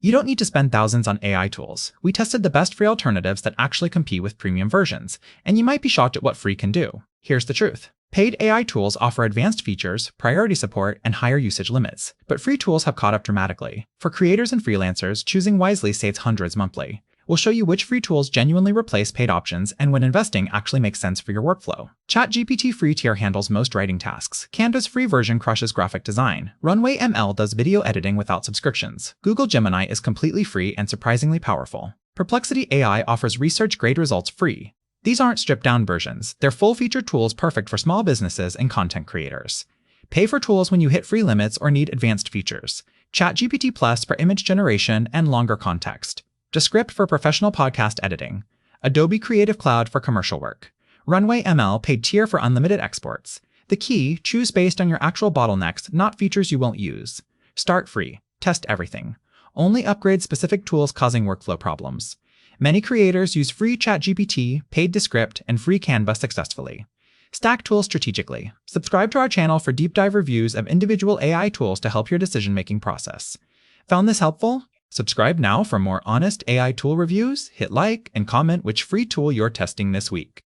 You don't need to spend thousands on AI tools. We tested the best free alternatives that actually compete with premium versions, and you might be shocked at what free can do. Here's the truth. Paid AI tools offer advanced features, priority support, and higher usage limits, but free tools have caught up dramatically. For creators and freelancers, choosing wisely saves hundreds monthly. We'll show you which free tools genuinely replace paid options and when investing actually makes sense for your workflow. ChatGPT free tier handles most writing tasks. Canva's free version crushes graphic design. Runway ML does video editing without subscriptions. Google Gemini is completely free and surprisingly powerful. Perplexity AI offers research-grade results free. These aren't stripped-down versions. They're full-featured tools perfect for small businesses and content creators. Pay for tools when you hit free limits or need advanced features. ChatGPT Plus for image generation and longer context. Descript for professional podcast editing. Adobe Creative Cloud for commercial work. Runway ML paid tier for unlimited exports. The key, choose based on your actual bottlenecks, not features you won't use. Start free. Test everything. Only upgrade specific tools causing workflow problems. Many creators use free ChatGPT, paid Descript, and free Canva successfully. Stack tools strategically. Subscribe to our channel for deep dive reviews of individual AI tools to help your decision-making process. Found this helpful? Subscribe now for more honest AI tool reviews, hit like, and comment which free tool you're testing this week.